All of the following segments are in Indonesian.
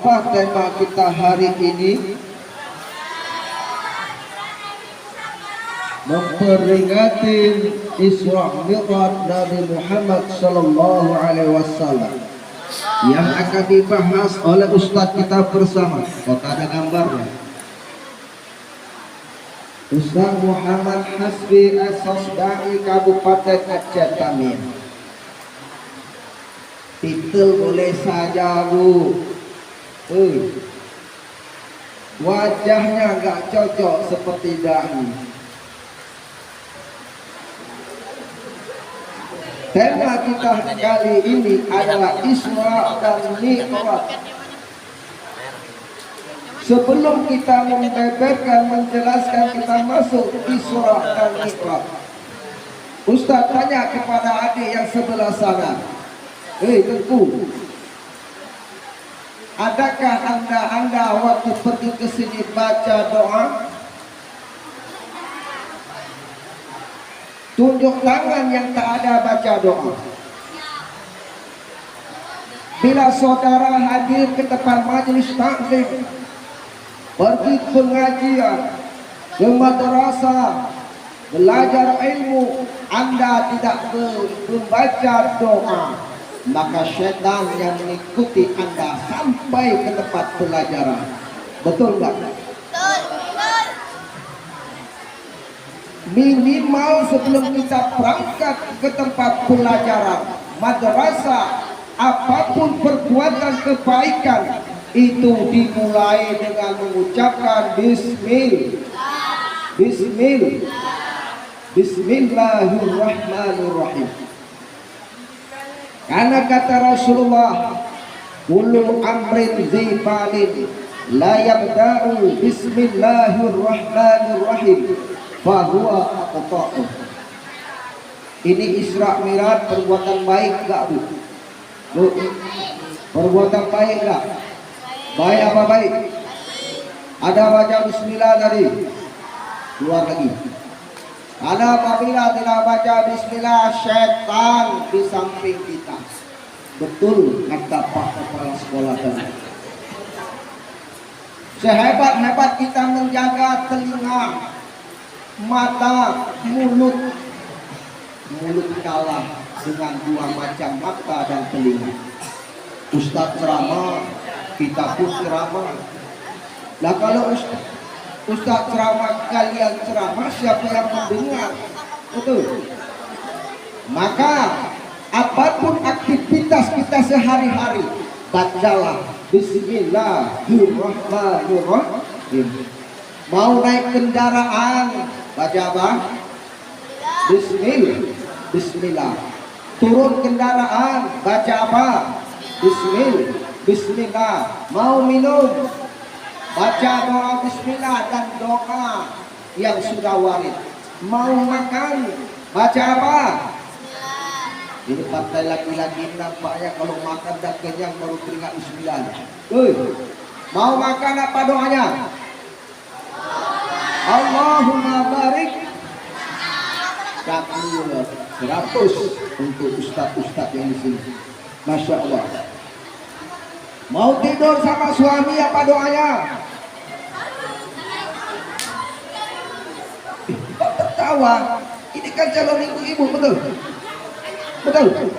Apa tema kita hari ini? Memperingati Isra Mi'raj Nabi Muhammad sallallahu alaihi wasallam yang akan dibahas oleh Ustadz kita bersama. Kota ada gambarnya. Ustadz Muhammad Hasbi As-Sosda'i Kabupaten Aceh Tamim. Titel boleh saja Bu. Wajahnya gak cocok seperti dahi. Tema kita kali ini adalah Isra dan Mi'raj. Sebelum kita membeberkan, menjelaskan, kita masuk Isra dan Mi'raj. Ustaz tanya kepada adik yang sebelah sana. Tengku, adakah anda waktu pergi ke sini baca doa? Tunjuk tangan yang tak ada baca doa. Bila saudara hadir ke tempat majlis taklim, pergi pengajian, ke madrasah, belajar ilmu, anda tidak membaca doa, maka syaitan yang mengikuti anda sampai ke tempat pelajaran. Betul nggak? Minimal sebelum kita berangkat ke tempat pelajaran, madrasah, apapun perbuatan kebaikan itu dimulai dengan mengucapkan Bismillahirrahmanirrahim. Karena kata Rasulullah, kullu amrin zibalin la yabda'u bismillahirrahmanirrahim fahuwa aqta'u. Ini Isra Mi'raj perbuatan baik gak Bu? Perbuatan baik gak? Baik apa baik? Ada baca bismillah tadi? Keluar lagi. Karena apabila tidak baca bismillah, syaitan di samping kita. Betul kata Pak Kepala Sekolah tadi. Sehebat-hebat kita menjaga telinga, mata, mulut kalah dengan dua macam mata dan telinga. Ustadz ceramah, kita pun ceramah. Nah kalau Ustadz ceramah, kalian ceramah, siapa yang mendengar? Betul. Maka apapun aktivitas kita sehari-hari, bacalah Bismillahirrahmanirrahim. Mau naik kendaraan, baca apa? Bismillah. Turun kendaraan, baca apa? Bismillah. Mau minum, baca doa bismillah dan doa yang sudah warid. Mau makan, baca apa? Ini partai laki-laki nampaknya kalau makan dan kenyang baru teringat bismillah. Mau makan apa doanya? Allahumma barik. 100 untuk ustaz-ustaz yang di sini. Masya Allah. Mau tidur sama suami apa doanya? Kok tertawa? Ini kan calon ibu-ibu, betul? Betul?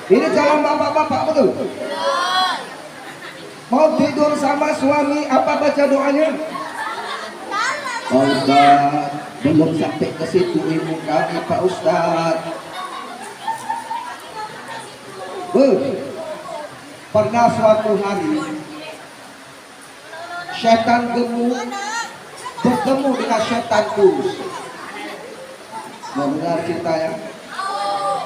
Ini calon bapak-bapak, betul? Mau tidur sama suami apa baca doanya? Ustaz, belum sampai ke situ ilmu kami Pak Ustaz. Pernah suatu hari syaitan gemuk bertemu dengan syaitan kurus. Mau dengar cerita ya?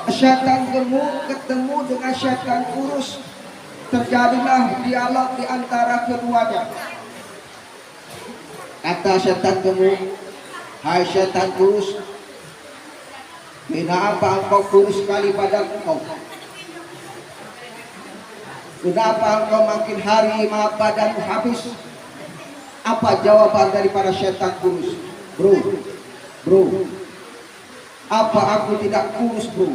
Syaitan gemuk ketemu dengan syaitan kurus. Terjadilah dialog di antara keduanya. Kata syaitan gemuk, hai syaitan kurus, kenapa engkau kurus sekali badan engkau? Kenapa engkau makin hari badanmu habis? Apa jawaban daripada syaitan kurus? Bro, apa aku tidak kurus bro?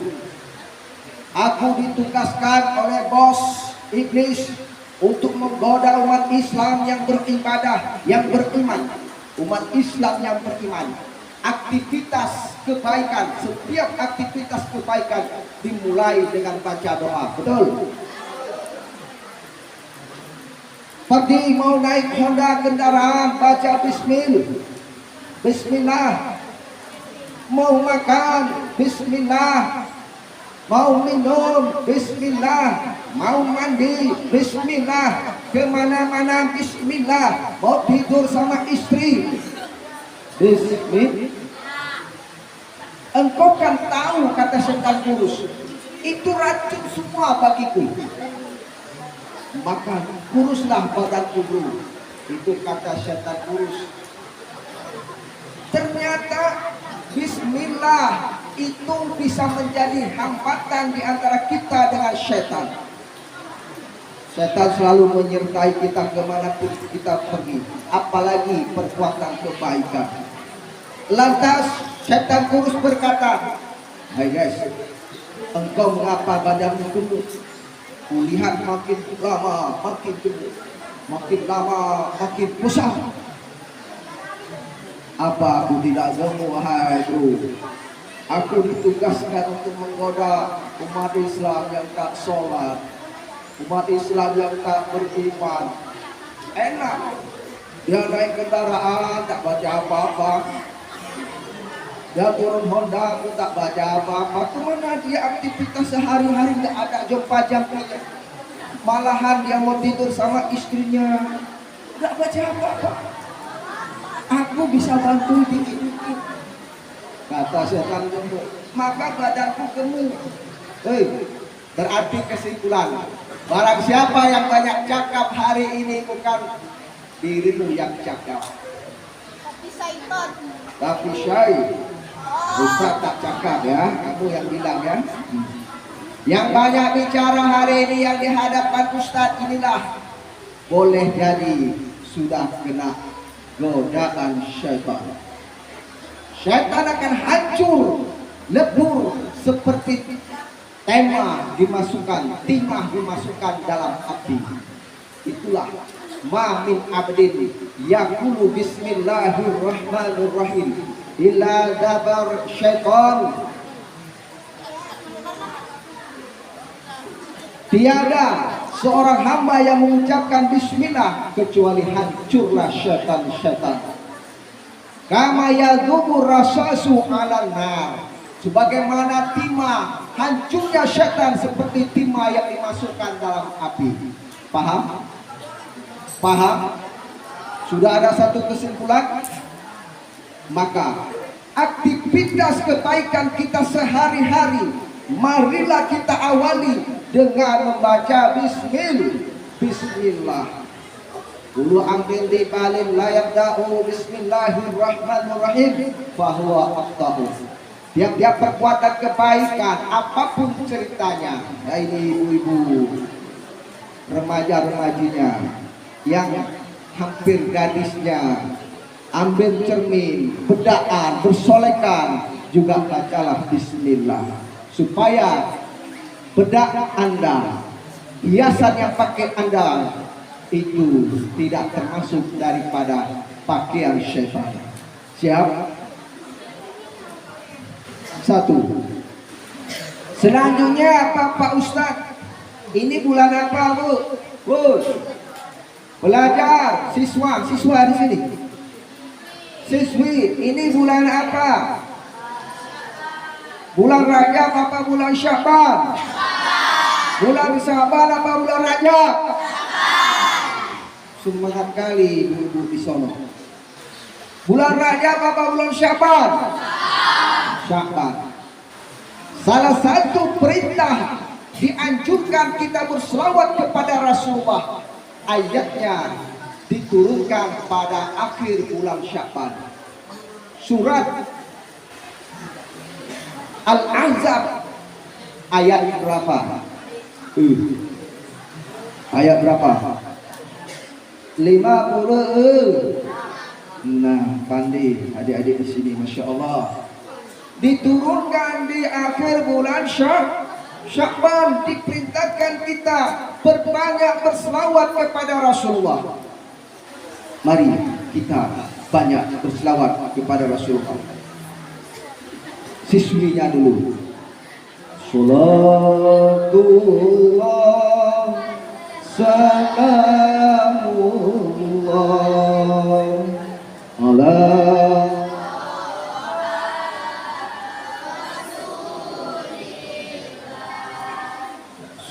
Aku ditugaskan oleh bos iblis untuk menggoda umat Islam yang beribadah, yang beriman. Umat Islam yang beriman. Aktivitas kebaikan, setiap aktivitas kebaikan dimulai dengan baca doa. Betul? Pergi mau naik Honda kendaraan, baca bismillah. Bismillah. Mau makan, bismillah. Mau minum, bismillah. Mau mandi, bismillah. Kemana-mana, bismillah. Mau tidur sama istri, bismillah. Engkau kan tahu, kata setan kurus, itu racun semua bagiku. Maka kuruslah badanku dulu. Itu kata setan kurus. Ternyata bismillah itu bisa menjadi hambatan di antara kita dengan setan. Setan selalu menyertai kita kemanapun kita pergi, apalagi perbuatan kebaikan. Lantas setan kurus berkata, "Hai guys, engkau mengapa badanmu gemuk? Kulihat makin lama makin gemuk, makin lama makin besar. Apa aku tidak gemuk, hai bro? Aku ditugaskan untuk menggoda umat Islam yang tak sholat, umat Islam yang tak beriman. Enak, dia naik kendaraan tak baca apa-apa, dia turun Honda aku tak baca apa-apa. Kemana dia aktivitas sehari-hari tidak ada jumpa jamnya. Malahan dia mau tidur sama istrinya, tidak baca apa-apa. Aku bisa bantu dikit-dikit, kata setan gemuk. Maka badanku gemuk. Berarti kesimpulan, barang siapa yang banyak cakap hari ini bukan dirimu yang cakap, Tapi syaitan. tapi syai. Ustaz tak cakap ya, kamu yang bilang ya. Yang banyak bicara hari ini yang di hadapan Ustaz inilah boleh jadi sudah kena godaan syaitan. Syaitan akan hancur, lebur seperti timah dimasukkan dalam api. Itulah ma min abdin yaqulu bismillahirrahmanirrahim illa dabar syaitan. Tiada seorang hamba yang mengucapkan bismillah kecuali hancurlah syaitan-syaitan. Kama yadhubur rasasu 'alan nar. Sebagaimana timah, hancurnya syaitan seperti timah yang dimasukkan dalam api. Paham? Paham? Sudah ada satu kesimpulan? Maka aktivitas kebaikan kita sehari-hari marilah kita awali dengan membaca bismillah. Dulu ambil di balin layak da'u bismillahirrahmanirrahim fahuwa aftahu. Tiap-tiap perbuatan kebaikan apapun ceritanya, ya ini ibu-ibu, remaja-remajinya yang hampir gadisnya, ambil cermin, bedaan, bersolekan, juga bacalah bismillah supaya bedak Anda, hiasan yang pakai Anda itu tidak termasuk daripada pakaian syaitan. Siap? Satu. Selanjutnya apa Pak Ustadz? Ini bulan apa Bu? Bu, belajar siswa di sini. Siswi, ini bulan apa? Bulan Rajab apa bulan Syaban? Bulan Syaban apa bulan Rajab? Semangat kali ibu-ibu di sono. Bulan Rajab apa bulan Syaban? Syaban. Salah satu perintah dianjurkan kita berselawat kepada Rasulullah. Ayatnya diturunkan pada akhir bulan Syaban. Surat Al-Ahzab ayat berapa? Ayat berapa? 50. Nah, pandai adik-adik di sini, masya Allah. Diturunkan di akhir bulan Sya'ban diperintahkan kita berbanyak berselawat kepada Rasulullah. Mari kita banyak berselawat kepada Rasulullah. Siswinya dulu. Salatullah salamullah ala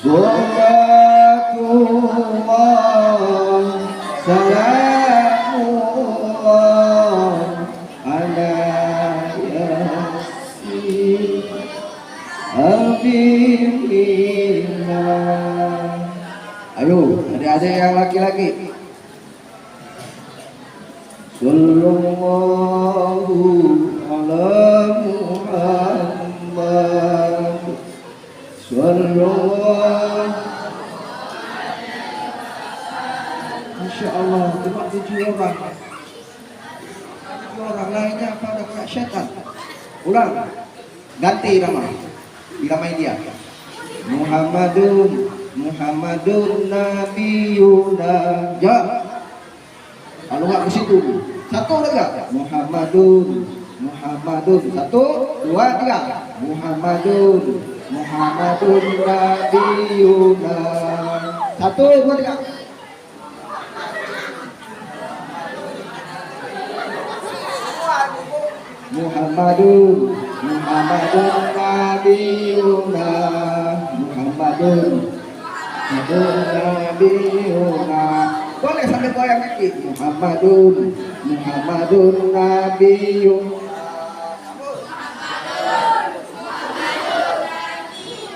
Salatullah salamullah ala yasin habibina. Ayo adik-adik yang laki-laki. Sallallahu ala Muhammad. Sallallahu. Masya Allah, cuma 7 orang. 7 orang lainnya pada kena syaitan. Ulang, ganti nama. Diramai dia. Muhammadun Nabiyuna. Ya. Kalau nggak ke situ. Satu lagi. Muhammadun. 1, 2, 3. Muhammadun Nabiyuna. 1, 2, 3. Muhammadun Nabiyuna. Muhammadun Nabiyuna. Boleh sambil goyang kaki. Muhammadun Nabiyuna.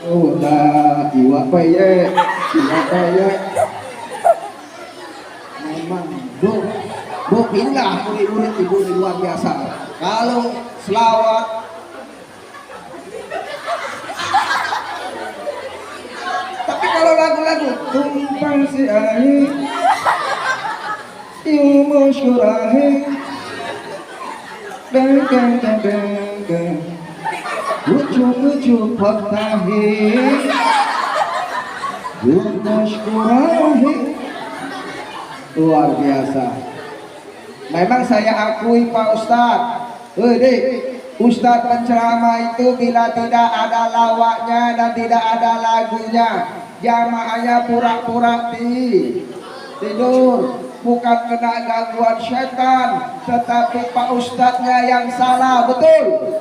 Udah iwak baye. Memang Bu pindah murid-murid ibu ini luar biasa. Kalau selawat tapi kalau lagu-lagu tumpang si air ilmu syurahi deng lucu faktahi syurahi. Luar biasa. Memang saya akui Pak Ustadz, Ustadz penceramah itu bila tidak ada lawaknya dan tidak ada lagunya, jamaahnya pura-pura tidur. Bukan kena gangguan setan, tetapi Pak Ustadznya yang salah, betul?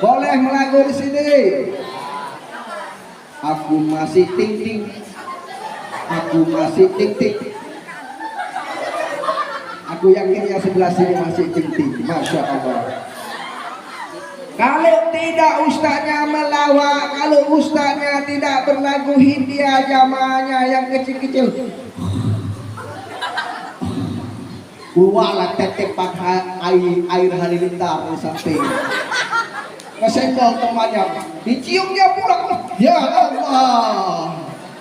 Boleh melagu di sini. Aku masih ting-ting. Aku yakin yang sebelah sini masih ting-ting. Masya Allah. Kalau tidak ustaznya melawak, kalau ustaznya tidak berlagu Hindia, jamaahnya yang kecil-kecil keluarlah tetek air halilintar di samping. Kesenggol temannya, dicium dia pulang. Ya Allah.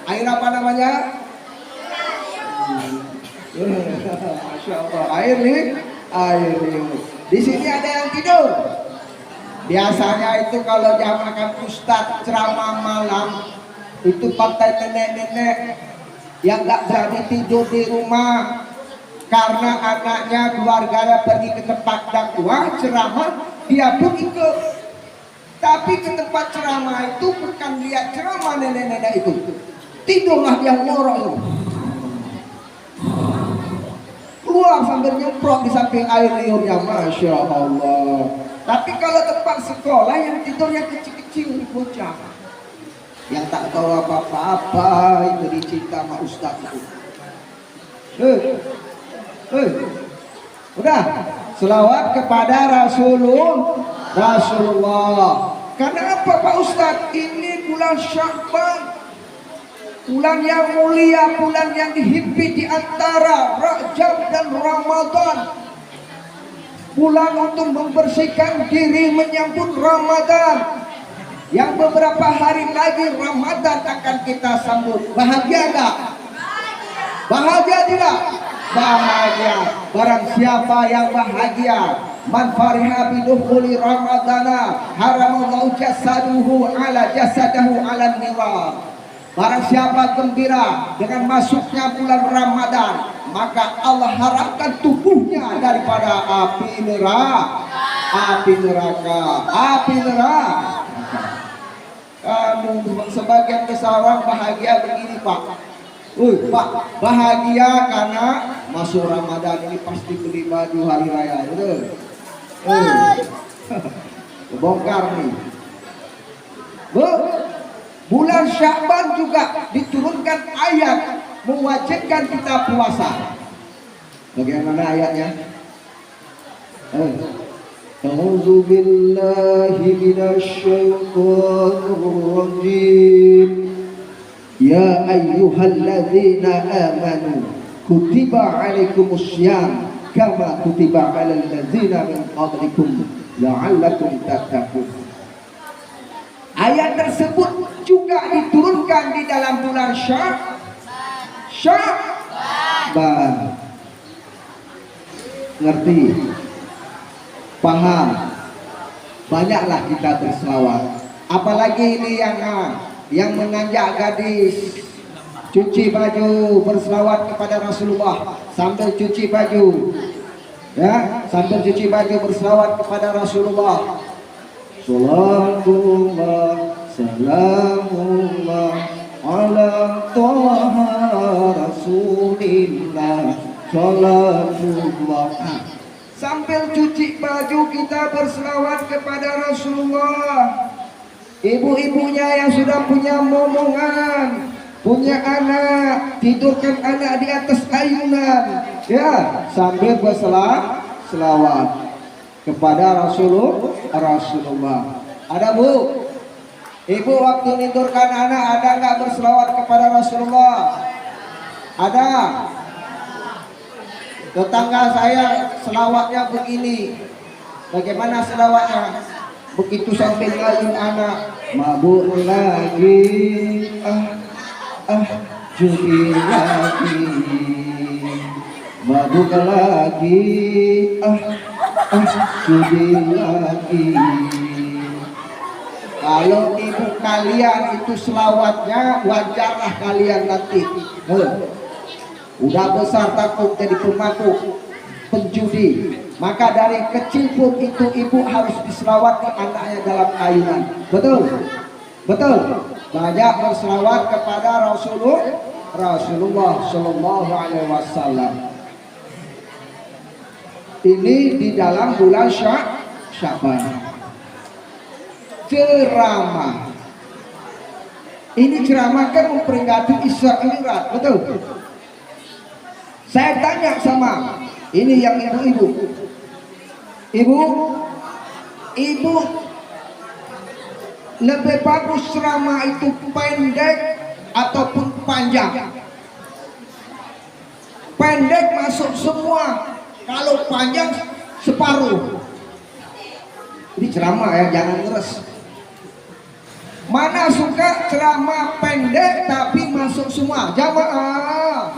Air apa namanya? Masya Allah. Air nih. Di sini ada yang tidur. Biasanya itu kalau jamaah ustadz ceramah malam itu pantai nenek-nenek yang nggak jadi tidur di rumah karena anaknya keluarganya pergi ke tempat dakwah ceramah, dia pun ikut. Tapi ke tempat ceramah itu bukan lihat ceramah nenek-nenek itu, tidurlah dia ngorok itu. Keluar sambil nyemprot di samping air liurnya, Masya Allah. Tapi kalau tempat sekolah yang tidurnya kecil-kecil bocah yang tak tahu apa-apa itu dicinta sama ustaz itu. Udah selawat kepada Rasulullah. Karena apa Pak Ustaz? Ini bulan Sya'ban, bulan yang mulia, bulan yang dihimpit di antara Rajab dan Ramadan. Bulan untuk membersihkan diri menyambut Ramadan. Yang beberapa hari lagi Ramadan akan kita sambut. Bahagia enggak? Bahagia tidak? Bahagia. Barang siapa yang bahagia, Man fariha bidukhuli ramadana haramallahu jasaduhu ala jasadahu ala nirar. Barang siapa gembira dengan masuknya bulan Ramadan, maka Allah haramkan tubuhnya daripada api neraka. Api neraka, api neraka. Kamu sebagian besar orang bahagia begini Pak. Pak, bahagia karena masuk Ramadan ini pasti beli baju hari raya, betul? Bongkar nih. Bulan Sya'ban juga diturunkan ayat mewajibkan kita puasa. Bagaimana ayatnya? A'udzu billahi minasyaitonir rajim. Ya ayyuhalladzina amanu kutiba 'alaikumussyam kama kutiba 'alal ladzina min qablikum la'allakum tattaqun. Ayat tersebut juga diturunkan di dalam bulan Sya'ban. Ngerti? Paham? Banyaklah kita berselawat. Apalagi ini yang mengajak gadis cuci baju, berselawat kepada Rasulullah sambil cuci baju. Ya, sambil cuci baju berselawat kepada Rasulullah. Salatullah salamullah ala toha rasulillah salatullah. Sambil cuci baju kita berselawat kepada Rasulullah. Ibu-ibunya yang sudah punya momongan, punya anak, tidurkan anak di atas ayunan, ya, sambil berselawat kepada Rasulullah. Ada Bu? Ibu waktu tidurkan anak ada nggak berselawat kepada Rasulullah? Ada. Tetangga saya selawatnya begini. Bagaimana selawatnya? Begitu sampai ngayun anak, mabuk lagi, judi lagi, mabuk lagi, judi lagi. Kalau ibu kalian itu selawatnya, wajarlah kalian nanti. Udah besar takut jadi pemabuk, penjudi. Maka dari kecil pun itu ibu harus diselawat ke anaknya dalam ayunan. Betul? Betul? Banyak berselawat kepada Rasulullah Shallallahu Alaihi Wasallam. Ini di dalam bulan Sya'ban. Ceramah. Ini ceramah kan memperingati Isra Mi'raj, betul? Saya tanya sama ini yang ibu-ibu. Ibu lebih bagus ceramah itu pendek ataupun panjang? Pendek masuk semua, kalau panjang separuh. Ini ceramah ya, jangan ngeres. Mana suka ceramah pendek tapi masuk semua? Jamaah.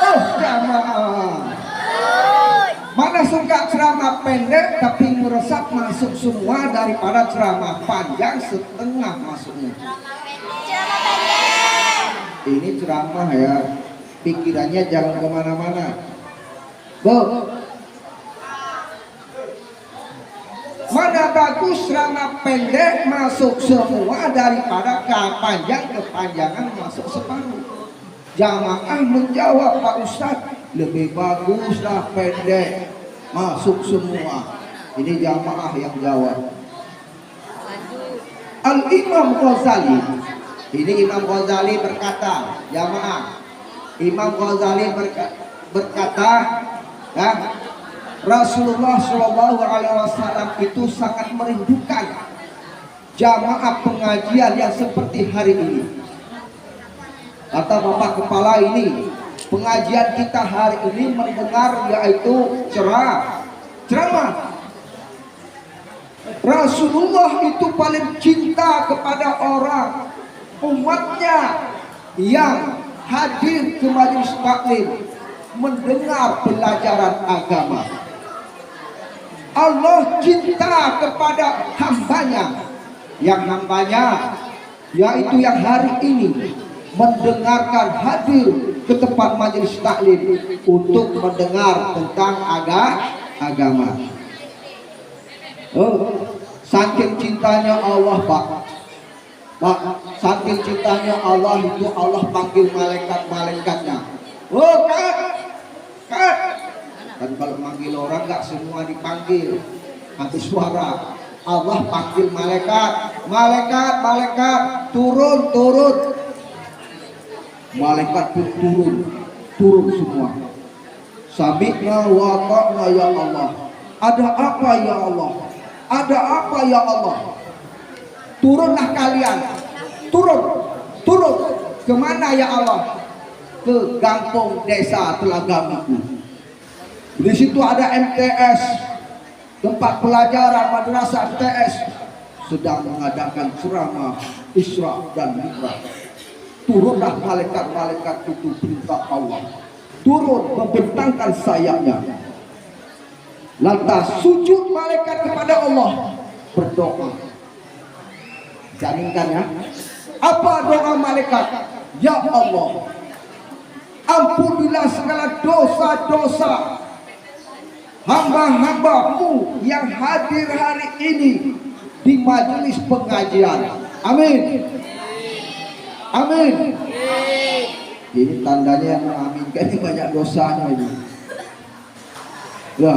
Oh, jamaah. Mana suka ceramah pendek tapi meresap masuk semua daripada ceramah panjang setengah masuknya? Ceramah pendek. Ini ceramah ya, pikirannya jangan kemana-mana. Bu, mana bagus ceramah pendek masuk semua daripada panjang kepanjangan masuk separuh? Jamaah menjawab, Pak Ustadz, lebih baguslah pendek masuk semua. Ini jamaah yang jawab. Al-Imam Ghazali, ini Imam Ghazali berkata, jamaah, Imam Ghazali berkata, ya, Rasulullah Shallallahu Alaihi Wasallam itu sangat merindukan jamaah pengajian yang seperti hari ini. Kata Bapak Kepala ini, pengajian kita hari ini mendengar yaitu ceramah. Rasulullah itu paling cinta kepada orang umatnya yang hadir ke majelis taklim mendengar pelajaran agama. Allah cinta kepada hambanya, yang hambanya yaitu yang hari ini mendengarkan hadir ke tempat majelis taklim untuk mendengar tentang agama. Saking cintanya Allah, Pak, saking cintanya Allah itu Allah panggil malaikat-malaikatnya. Kat. Dan kalau manggil orang nggak semua dipanggil, habis suara. Allah panggil malaikat, turun. Malaikat pun turun semua. Sami'na wa ta'na ya Allah. Ada apa ya Allah? Ada apa ya Allah? Turunlah kalian. Turun. Kemana ya Allah? Ke kampung desa Telagamiku. Di situ ada MTS, tempat pelajaran madrasah MTS sedang mengadakan ceramah Isra dan Mi'raj. Turunlah malaikat-malaikat itu perintah Allah. Turun membentangkan sayapnya. Lantas sujud malaikat kepada Allah, berdoa. Jaminkan ya. Apa doa malaikat? Ya Allah, ampunilah segala dosa-dosa hamba-hambamu yang hadir hari ini di majelis pengajian. Amin. Amin. Ini tandanya yang mengaminkan ini banyak dosanya ini. Ya.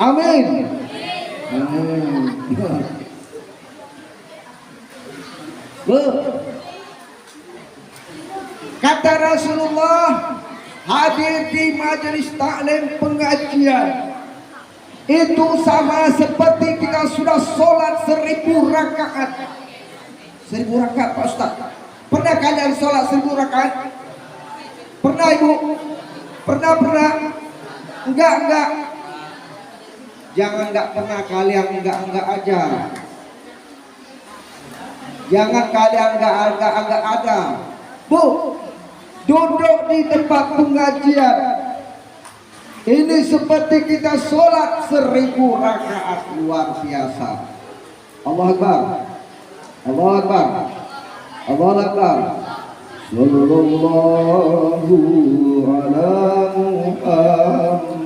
Amin. Amin. Kata Rasulullah, hadir di majelis taklim pengajian itu sama seperti kita sudah sholat 1000 rakaat. 1000 rakaat, Pak Ustaz. Pernah kalian sholat 1000 rakaat? Pernah Ibu? Pernah? Enggak. Jangan enggak pernah kalian enggak aja. Jangan kalian enggak ada. Bu, duduk di tempat pengajian. Ini seperti kita sholat 1000 rakaat, luar biasa. Allahu Akbar. Allahu Akbar. Allahu Akbar. Sallallahu ala Muhammad.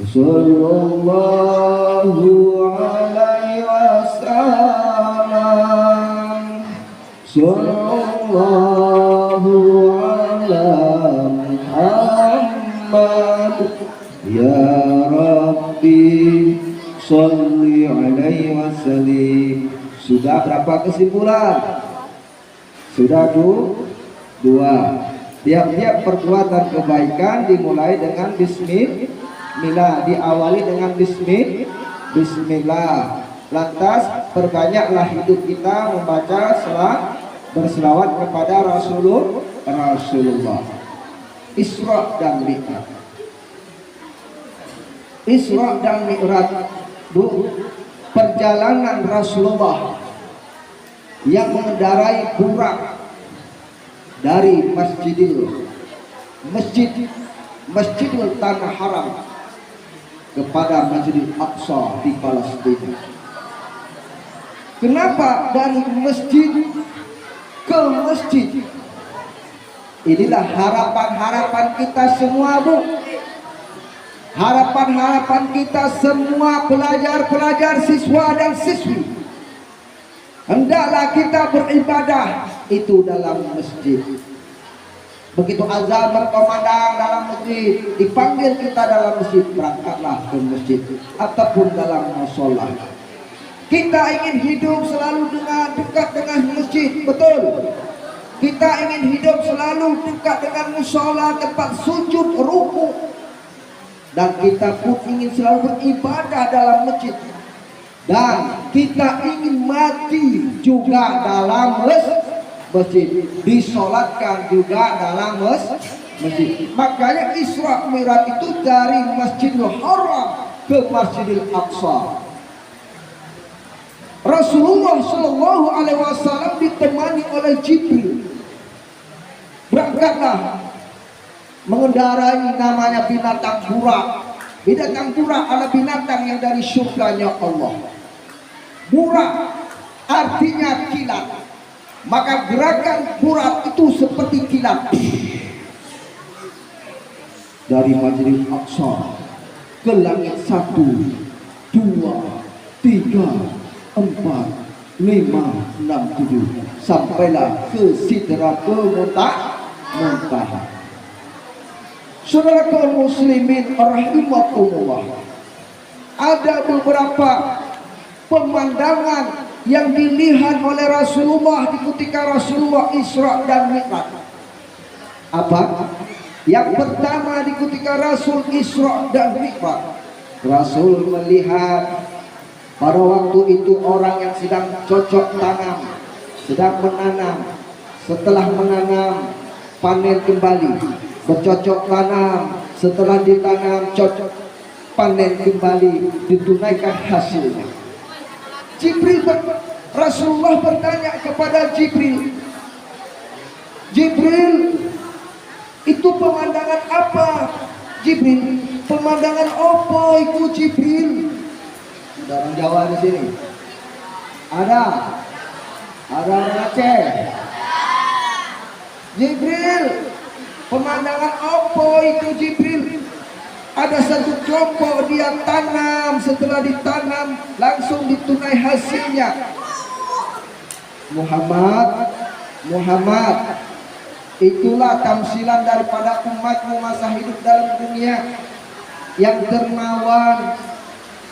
Sallallahu alaihi wasallam. Sallallahu ala Muhammad. Ya Rabbi sholli alaihi wasallim. Sudah berapa kesimpulan? Sudah dua. Tiap-tiap perbuatan kebaikan dimulai dengan bismillah, diawali dengan bismillah. Lantas perbanyaklah hidup kita membaca berselawat kepada Rasulullah. Isra dan Mi'raj. Isra dan Mi'raj, perjalanan Rasulullah yang mengendarai burak dari Masjidil Tanah Haram kepada Masjidil Aqsa di Palestina. Kenapa dari masjid ke masjid? Inilah harapan-harapan kita semua, Bu. Harapan-harapan kita semua pelajar-pelajar, siswa dan siswi. Hendaklah kita beribadah itu dalam masjid. Begitu azan berkumandang dalam masjid, dipanggil kita dalam masjid, berangkatlah ke masjid ataupun dalam mushola. Kita ingin hidup selalu dekat dengan masjid, betul. Kita ingin hidup selalu dekat dengan mushola, tempat sujud, ruku. Dan kita pun ingin selalu beribadah dalam masjid. Dan kita ingin mati juga dalam masjid, disolatkan juga dalam masjid. Makanya Isra Mi'raj itu dari Masjidil Haram ke Masjidil Aqsa. Rasulullah Shallallahu Alaihi Wasallam ditemani oleh Jibril. Berangkatlah mengendarai namanya binatang burak Binatang burak adalah binatang yang dari surganya Allah. Burak artinya kilat. Maka gerakan burak itu seperti kilat. Dari Masjidil Aqsa ke langit 1, 2, 3, 4, 5, 6, 7 sampailah ke Sidratul Muntaha. Saudara kaum muslimin rahimakumullah, ada beberapa pemandangan yang dilihat oleh Rasulullah ketika Rasulullah Isra dan Mi'raj. Apa? Yang pertama ketika Rasul Isra dan Mi'raj, Rasul melihat pada waktu itu orang yang sedang cocok tanam, sedang menanam. Setelah menanam, panen kembali, bercocok tanam, setelah ditanam, cocok panen kembali, ditunaikan hasilnya. Rasulullah bertanya kepada Jibril, Jibril, itu pemandangan apa? Jibril, pemandangan apa itu Jibril? Ada orang Jawa di sini? Ada orang Aceh? Jibril, pemandangan apa itu Jibril? Ada satu kelompok dia tanam, setelah ditanam langsung ditunai hasilnya. Muhammad, itulah tamsilan daripada umatmu masa hidup dalam dunia, yang dermawan,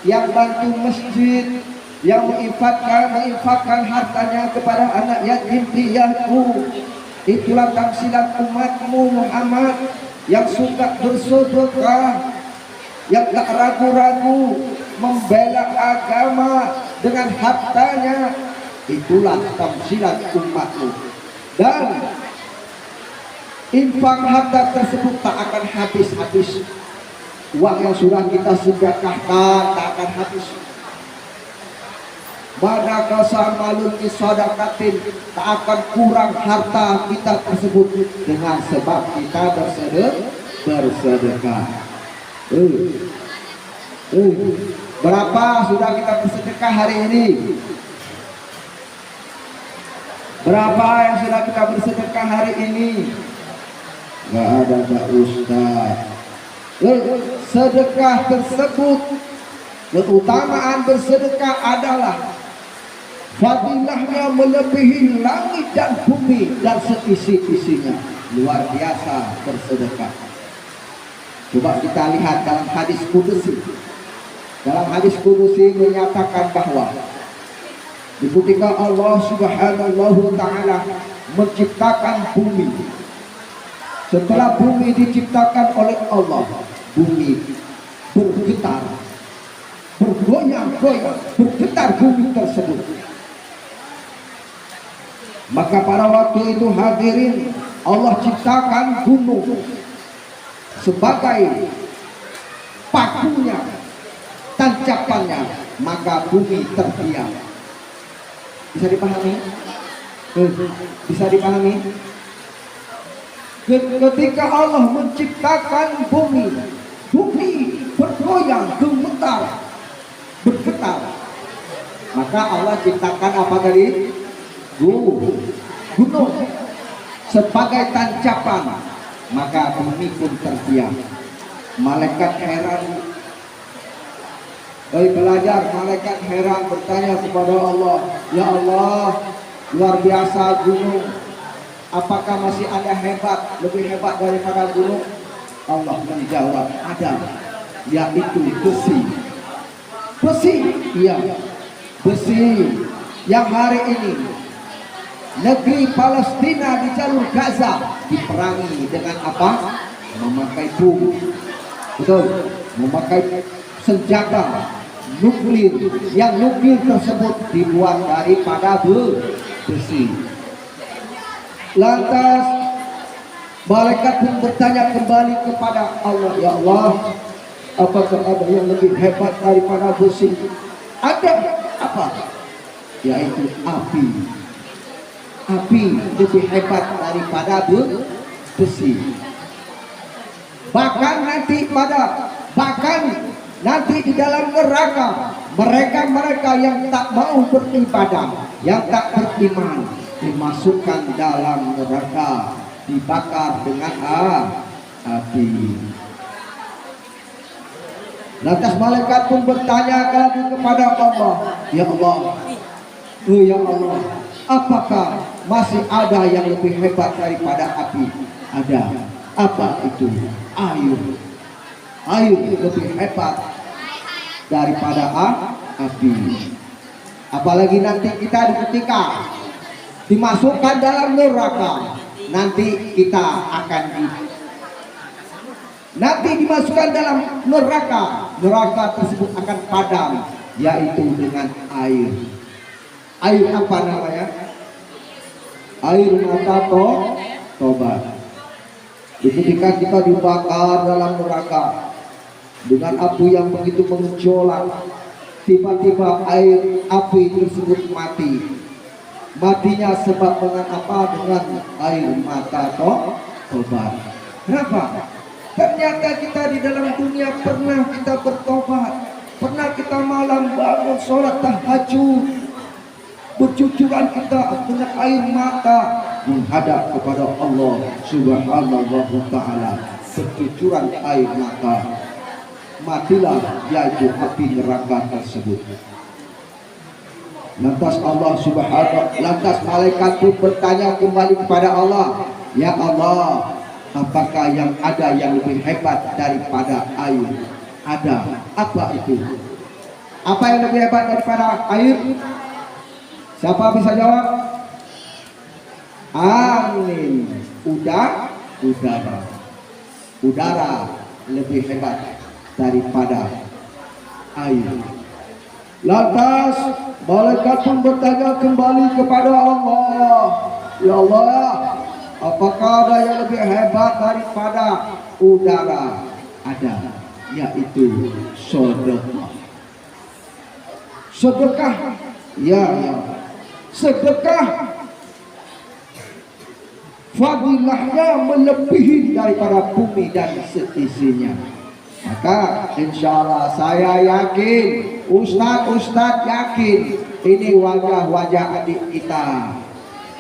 yang bantu masjid, yang menginfakkan hartanya kepada anak yatim piatu. Itulah tamsilan umatmu Muhammad, yang suka bersedekah, yang tak ragu-ragu membela agama dengan hartanya. Itulah tamsilan umatmu. Dan infak harta tersebut tak akan habis-habis. Uang yang sudah kita sedekahkan tak akan habis. Badaka samalun isadaqatin, tak akan kurang harta kita tersebut dengan sebab kita bersedekah. Berapa sudah kita bersedekah hari ini? Berapa yang sudah kita bersedekah hari ini? Gak ada Pak Ustaz. Sedekah tersebut, keutamaan bersedekah adalah fadilahnya melebihi langit dan bumi dan seisi-isinya. Luar biasa bersedekah. Coba kita lihat dalam hadis kudusi. Dalam hadis kudusi menyatakan bahwa ketika Allah Subhanahu wa ta'ala menciptakan bumi, setelah bumi diciptakan oleh Allah, bumi bergetar, bergoyang-goyang, bergetar bumi tersebut. Maka pada waktu itu hadirin, Allah ciptakan gunung sebagai pakunya, tancapannya, maka bumi terdiam. Bisa dipahami? Bisa dipahami? Ketika Allah menciptakan bumi, bumi bergoyang, gemetar, bergetar. Maka Allah ciptakan apa tadi? Gunung sebagai tancapan, maka bumi pun terdiam. Malaikat heran, malaikat heran bertanya kepada Allah, ya Allah, luar biasa gunung, apakah masih ada hebat, lebih hebat daripada gunung? Allah menjawab, ada, yaitu besi. Besi, iya, besi yang hari ini negeri Palestina di jalur Gaza diperangi dengan apa? Memakai bom. Betul, memakai senjata nuklir, yang nuklir tersebut dibuat daripada besi. Lantas malaikat pun bertanya kembali kepada Allah, ya Allah, apakah ada yang lebih hebat daripada besi? Ada. Apa? Yaitu api. Api lebih hebat daripada besi. Bahkan nanti di dalam neraka mereka-mereka yang tak mau beribadah, yang tak beriman, dimasukkan dalam neraka, dibakar dengan api. Lantas malaikat pun bertanya lagi kepada Allah, ya Allah, oh ya Allah, apakah masih ada yang lebih hebat daripada api? Ada. Apa itu? Air. Air lebih hebat daripada api. Apalagi nanti kita ketika dimasukkan dalam neraka, nanti kita akan dimasukkan dalam neraka tersebut akan padam, yaitu dengan air. Air apa namanya? Air mata tobat. Ketika kita dibakar dalam neraka dengan api yang begitu menggejolak, tiba-tiba api tersebut mati. Matinya sebab dengan apa? Dengan air mata tobat. Kenapa? Ternyata kita di dalam dunia pernah kita bertobat, pernah kita malam bangun sholat tahajud, bercucuran kita dengan air mata menghadap kepada Allah Subhanahu wa Ta'ala, bercucuran air mata. Matilah, yaitu api neraka tersebut. Lantas lantas malaikat pun bertanya kembali kepada Allah, ya Allah, apakah yang ada yang lebih hebat daripada air? Ada. Apa itu? Apa yang lebih hebat daripada air? Siapa bisa jawab? Angin. Udara. Udara lebih hebat daripada air. Lantas malaikat pun bertanya kembali kepada Allah, ya Allah, apakah ada yang lebih hebat daripada udara? Ada, yaitu sedekah. Sedekah, ya. Sedekah fadilahnya melebihi daripada bumi dan seisinya. Maka insya Allah saya yakin, Ustadz yakin, ini wajah-wajah adik kita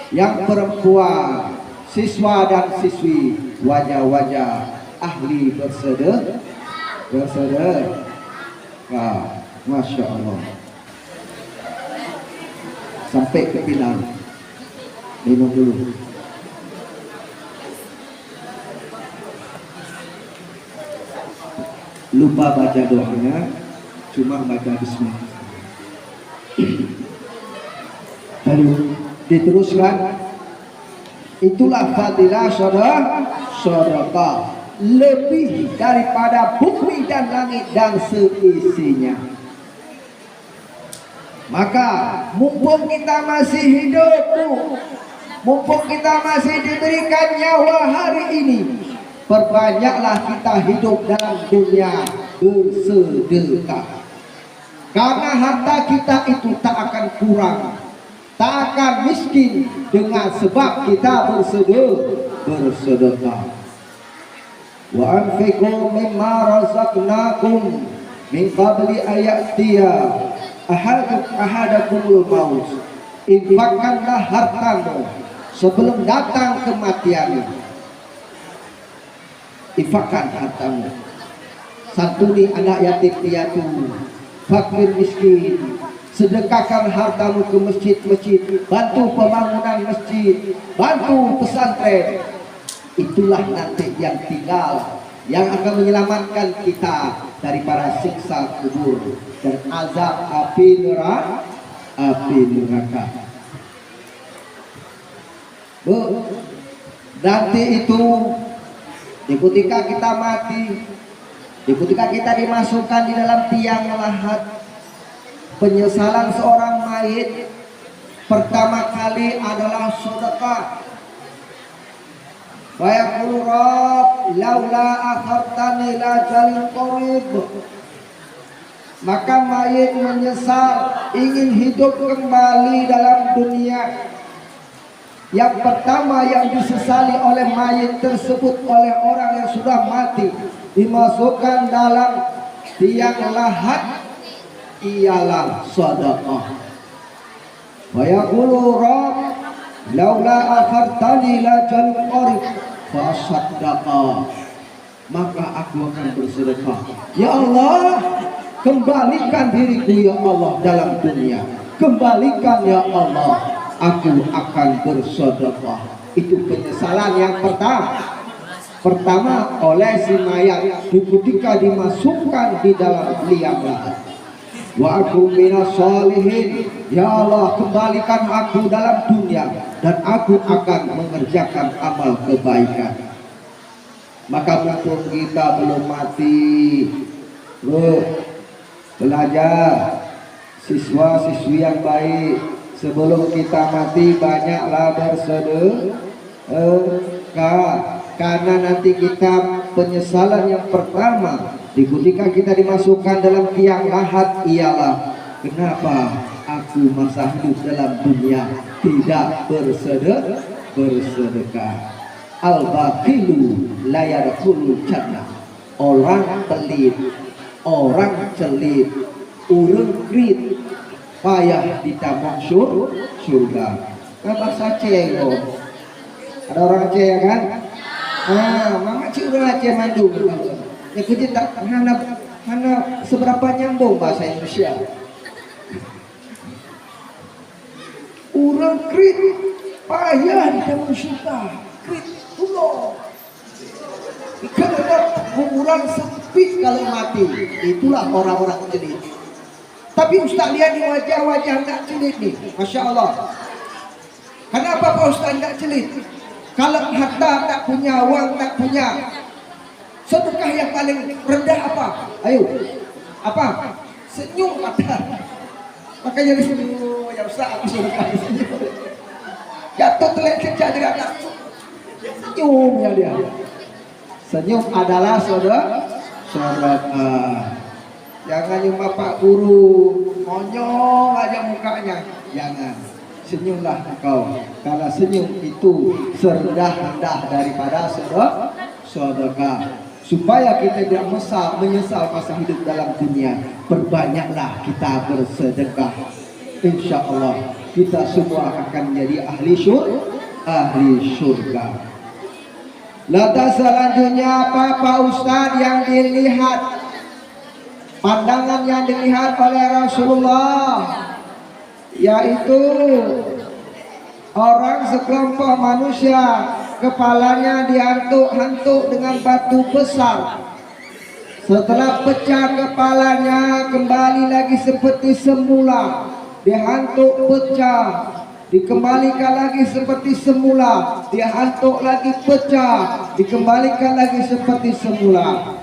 yang perempuan, siswa dan siswi, wajah-wajah ahli bersedekah. Masya Allah. Sampai ke final. Minum dulu. Lupa baca doanya, cuma baca bismillah. Lalu diteruskan, itulah fadilah sedekah lebih daripada bumi dan langit dan seisinya. Maka mumpung kita masih hidup, mumpung kita masih diberikan nyawa hari ini, perbanyaklah kita hidup dalam dunia bersedekah. Karena harta kita itu tak akan kurang, tak akan miskin dengan sebab kita bersedekah. Wa anfiqu mimma razaqnakum min qabli ayatiya ahadakumul maut. Infakkanlah hartamu sebelum datang kematianmu. Infakkan hartamu, santuni anak yatim piatu, fakir miskin, sedekahkan hartamu ke masjid-masjid, bantu pembangunan masjid, bantu pesantren. Itulah nanti yang tinggal, yang akan menyelamatkan kita daripada siksa kubur dan azab api neraka. Nanti itu ketika kita mati, ketika kita dimasukkan di dalam tiang lahat, penyesalan seorang mayit pertama kali adalah sedekah. Wa yaqulu rabb laula akhartani ila ajalin qarib. Maka mayit menyesal, ingin hidup kembali dalam dunia. Yang pertama yang disesali oleh mayit tersebut, oleh orang yang sudah mati, dimasukkan dalam tiang lahat ialah sedekah. Wa yaqulu rabb laula akhartani la jal qarib fa saddaqa, maka aku akan bersedekah. Ya Allah, kembalikan diriku ya Allah dalam dunia. Kembalikan ya Allah, aku akan bersedekah. Itu penyesalan yang pertama oleh si mayat ketika dimasukkan di dalam liang lahat. Wa aku minas sholihin, ya Allah kembalikan aku dalam dunia dan aku akan mengerjakan amal kebaikan. Maka mumpung kita belum mati, belajar siswa-siswi yang baik. Sebelum kita mati banyaklah bersedekah, karena nanti kita penyesalan yang pertama ketika kita dimasukkan dalam tiang lahat ialah kenapa aku masa hidup dalam dunia tidak bersedekah. Al-baqilu la yadkhulul jannah. Orang pelit, orang celit, urang krit payah ditabung surga. Kan bahasa Aceh loh. Ada orang Aceh ya kan? Mama cik orang Aceh mandung. Ya kerja tak hana seberapa nyambung bahasa Indonesia. Urang krit payah ditabung surga. Krit pulau. Ikan ada kuburan sempit kalau mati. Itulah orang-orang celit. Tapi Ustaz lihat di wajah-wajah tak celit nih, Masya Allah. Kenapa Pak Ustaz tak celit? Kalau harta tak punya, uang tak punya, sedekah yang paling rendah apa? Ayo, apa? Senyum mata. Makanya dia senyum, ya Ustaz aku sedekah senyum. Jatuh telik kecak juga tak senyum ya dia. Senyum adalah sedekah. Jangan cuma Pak Guru monyong aja mukanya. Jangan, senyumlah engkau, karena senyum itu serendah-rendah daripada sedekah. Supaya kita tidak menyesal masa hidup dalam dunia, perbanyaklah kita bersedekah. Insya Allah kita semua akan menjadi ahli surga. Lantas selanjutnya apa Pak Ustadz yang dilihat? Pandangan yang dilihat oleh Rasulullah, yaitu orang sekelompok manusia kepalanya dihantuk-hantuk dengan batu besar. Setelah pecah kepalanya kembali lagi seperti semula, dihantuk pecah, dikembalikan lagi seperti semula, dihantuk lagi pecah, dikembalikan lagi seperti semula.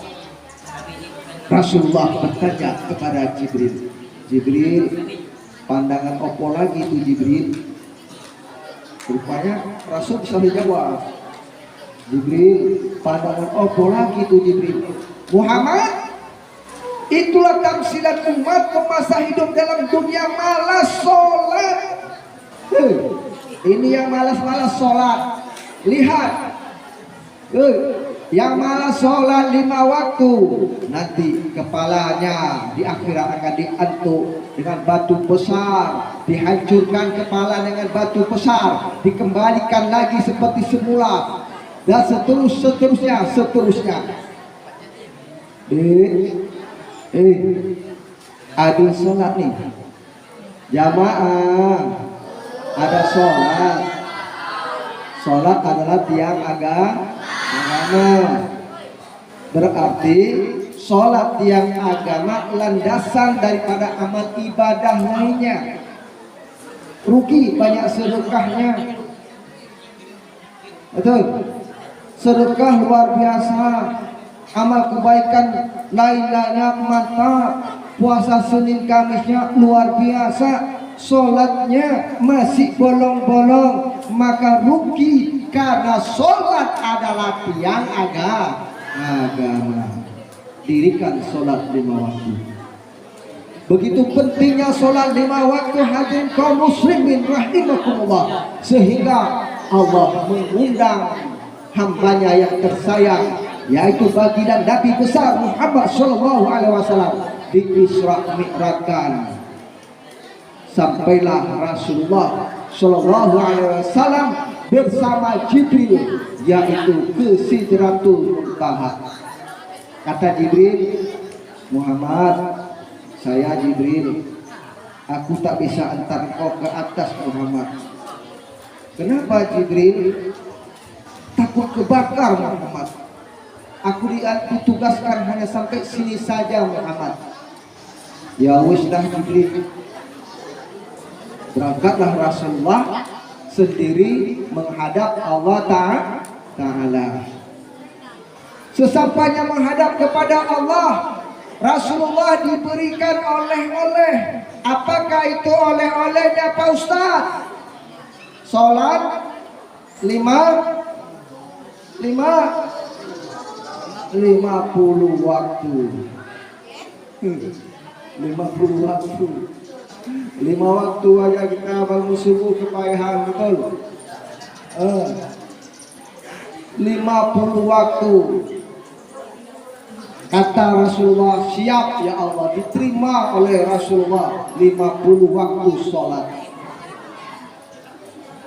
Rasulullah bertanya kepada Jibril, Jibril, pandangan opo lagi itu Jibril? Rupanya Rasul bisa menjawab, Jibril, pandangan opo lagi itu Jibril? Muhammad, itulah tamsilan umat masa hidup dalam dunia malas sholat. Ini yang malas-malas sholat. Lihat, yang malas sholat 5 waktu, nanti kepalanya di akhirat akan diantuk dengan batu besar, dihancurkan kepala dengan batu besar, dikembalikan lagi seperti semula, dan seterusnya. Ada sholat nih, jamaah, ada sholat. Sholat adalah tiang agama. Berarti sholat tiang agama landasan daripada amal ibadah lainnya. Rugi banyak sedekahnya. Betul. Sedekah luar biasa. Amal kebaikan lain-lainnya mata. Puasa Senin Kamisnya luar biasa. Sholatnya masih bolong-bolong, maka rugi karena sholat adalah tiang agama. Dirikan sholat 5 waktu. Begitu pentingnya sholat 5 waktu, hadirin kaum muslimin rahimakumullah, sehingga Allah mengundang hambanya yang tersayang yaitu baginda Nabi besar Muhammad Shallallahu Alaihi Wasallam di Isra Mi'rajkan. Sampailah Rasulullah Shallallahu Alaihi Wasallam bersama Jibril, yaitu ke Sidratul Muntaha. Kata Jibril, Muhammad, saya Jibril, aku tak bisa antar kau ke atas Muhammad. Kenapa Jibril? Takut kebakar Muhammad. Aku ditugaskan hanya sampai sini saja Muhammad. Ya wis dah Jibril. Berangkatlah Rasulullah sendiri menghadap Allah Ta'ala. Sesampainya menghadap kepada Allah, Rasulullah diberikan oleh-oleh. Apakah itu oleh-olehnya Pak Ustaz? Salat 50 waktu. 50 waktu. 5 waktu aja kita bangun subuh kepayahan, betul. 50 waktu. Kata Rasulullah, siap ya Allah, diterima oleh Rasulullah 50 waktu sholat.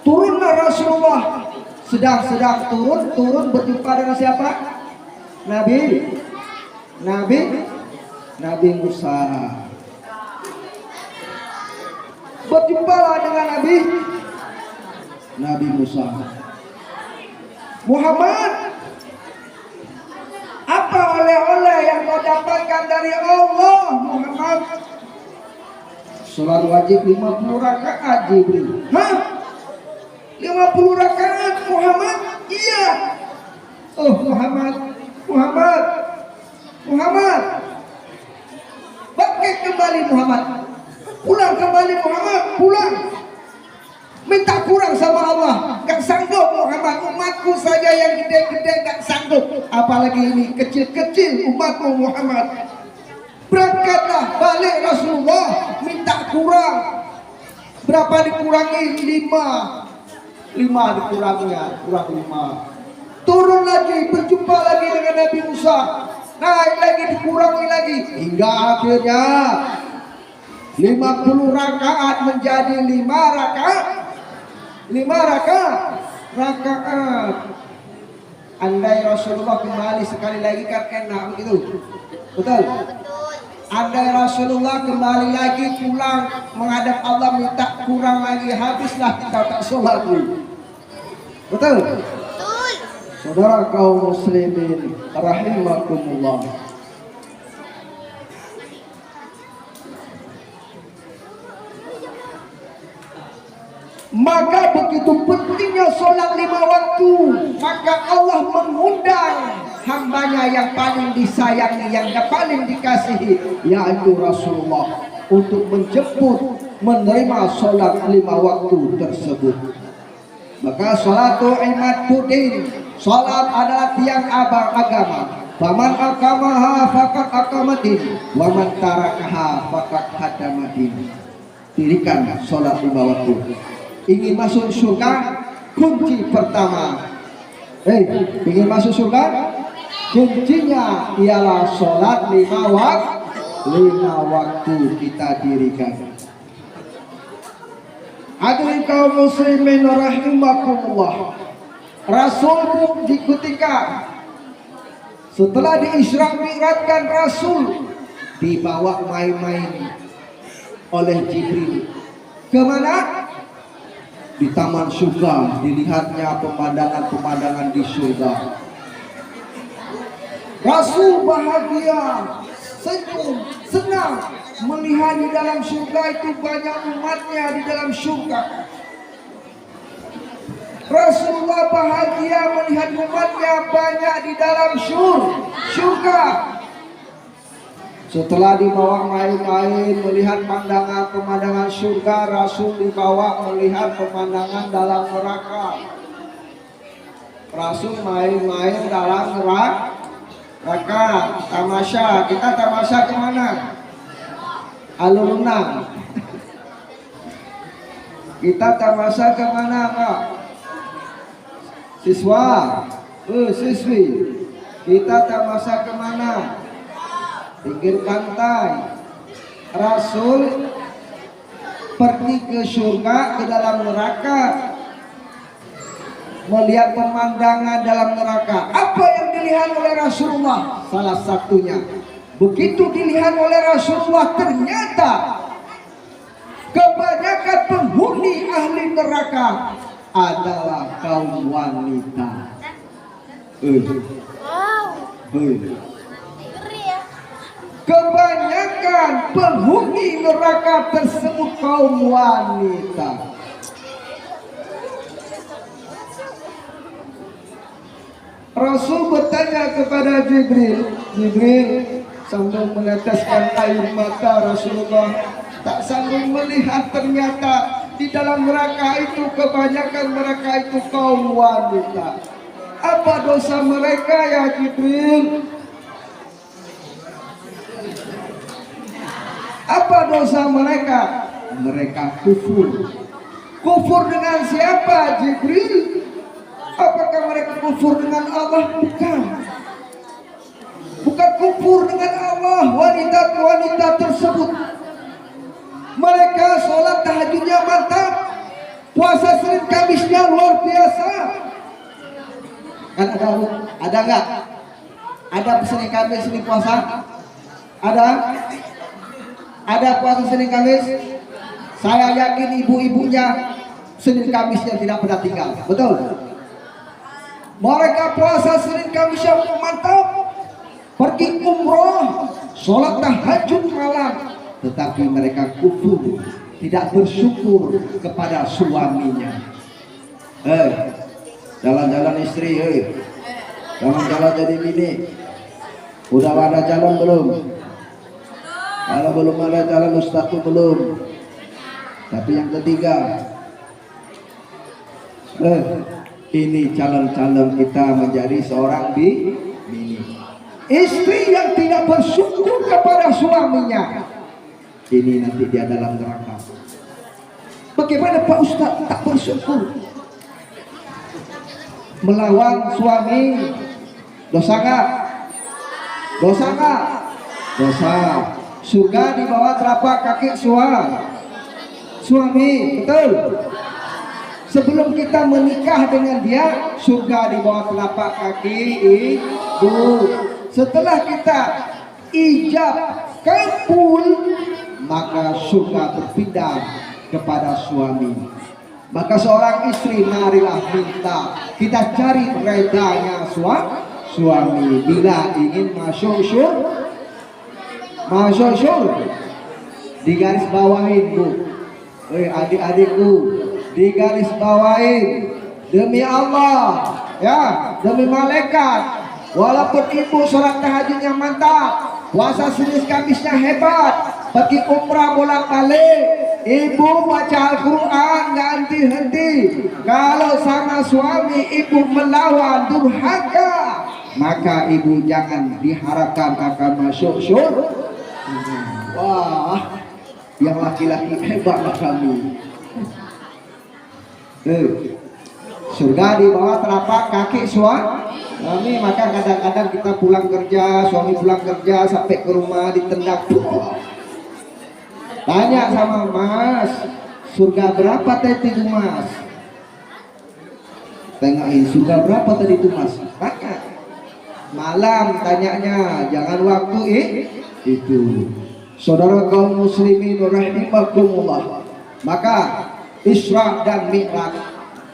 Turunlah Rasulullah, sedang turun berjumpa dengan siapa? Nabi Musa. Berjumpalah dengan Nabi Musa. Muhammad, apa oleh-oleh yang kau dapatkan dari Allah Muhammad? Salat wajib 50 rakaat Jibril. 50 rakaat Muhammad? Iya. Oh Muhammad. Bangkit kembali Muhammad. Pulang kembali Muhammad, pulang. Minta kurang sama Allah. Gak sanggup Muhammad, umatku saja yang gede-gede gak sanggup, apalagi ini kecil-kecil umatmu Muhammad. Berangkatlah balik Rasulullah, minta kurang. Berapa dikurangi? 5 dikurangnya, kurang 5. Turun lagi, berjumpa lagi dengan Nabi Musa. Naik lagi, dikurangi lagi, hingga akhirnya 50 rakaat menjadi 5 rakaat. Andai Rasulullah kembali sekali lagi kan enak begitu. Betul? Andai Rasulullah kembali lagi pulang menghadap Allah minta kurang lagi, habislah kita tak sholat dulu. Betul? Saudara kaum muslimin rahimakumullah. Maka begitu pentingnya sholat 5 waktu, maka Allah mengundang hambanya yang paling disayangi, yang paling dikasihi, yaitu Rasulullah, untuk menjemput, menerima sholat 5 waktu tersebut. Maka sholatu imaduddin, sholat adalah tiang abang agama. Faman aqamaha faqad aqamaddin, wa man tarakaha faqad hadamaddin. Dirikan sholat 5 waktu. Ingin masuk surga, kunci pertama. Ingin masuk surga, kuncinya ialah sholat 5 waktu kita dirikan. Hadirin kaum muslimin rahimakumullah. Rasul di ketika setelah di-Isra Mi'rajkan, Rasul dibawa main-main oleh Jibril. Kemana? Di taman surga, dilihatnya pemandangan-pemandangan di surga. Rasul bahagia, senyum, senang melihat di dalam surga itu banyak umatnya di dalam surga. Rasulullah bahagia melihat umatnya banyak di dalam surga. Setelah dibawa main-main melihat pemandangan surga, Rasul dibawa melihat pemandangan dalam neraka. Rasul main-main dalam neraka, tamasya. Kita tamasya kemana? Alun-alun. Kita tamasya kemana Pak? Siswa, siswi. Kita tak masa kemana? Pinggir pantai. Rasul pergi ke surga, ke dalam neraka, melihat pemandangan dalam neraka. Apa yang dilihat oleh Rasulullah? Salah satunya, begitu dilihat oleh Rasulullah, ternyata kebanyakan penghuni ahli neraka adalah kaum wanita. Ngeri ya. Kebanyakan penghuni neraka tersebut kaum wanita. Rasul bertanya kepada Jibril, sambil meneteskan air mata. Rasulullah tak sanggup melihat, ternyata di dalam neraka itu kebanyakan mereka itu kaum wanita. Apa dosa mereka ya Jibril? Apa dosa mereka? Mereka kufur. Kufur dengan siapa Jibril? Apakah mereka kufur dengan Allah? Bukan. Bukan kufur dengan Allah. Wanita-wanita tersebut, mereka sholat tahajudnya mantap, puasa Senin Kamisnya luar biasa. Kan ada nggak? Ada Senin Kamis, Senin puasa? Ada puasa Senin Kamis? Saya yakin ibu-ibunya Senin Kamisnya tidak pernah tinggal. Betul? Mereka puasa Senin Kamis yang mantap, pergi umroh, sholat tahajud malam, tetapi mereka kufur, tidak bersyukur kepada suaminya. Jalan-jalan istri, jalan-jalan jadi bini. Udah ada jalan belum? Kalau belum ada jalan, ustaz tuh belum. Tapi yang ketiga, ini calon-calon kita menjadi seorang bini. Istri yang tidak bersyukur kepada suaminya, ini nanti dia dalam neraka. Bagaimana Pak Ustaz tak bersyukur? Melawan suami dosa nggak? Dosa nggak? Dosa. Surga di bawah telapak kaki suami, betul? Sebelum kita menikah dengan dia, surga di bawah telapak kaki ibu. Setelah kita ijab kabul, maka surga berpindah kepada suami. Maka seorang istri, marilah minta, kita cari redanya suami. Bila ingin masuk surga, di garis bawahin bu, adik-adikku, di garis bawahin, demi Allah, ya, demi malaikat. Walaupun ibu sholat tahajudnya mantap, puasa Senin Kamisnya hebat, pergi umrah bolak-balik, ibu baca Al-Quran nggak henti-henti. Kalau sama suami ibu melawan durhaka, maka ibu jangan diharapkan akan masuk surga. Wah, yang laki-laki hebatlah kami. Surga di bawah telapak kaki suami. Maka kadang-kadang kita pulang kerja, suami pulang kerja sampai ke rumah ditendang. Tanya sama Mas, surga berapa tadi itu Mas? Tanyain, surga berapa tadi itu Mas? Tanya. Malam tanyanya, jangan waktu itu. Saudara kaum muslimin rahimakumullah. Maka Isra dan Mi'raj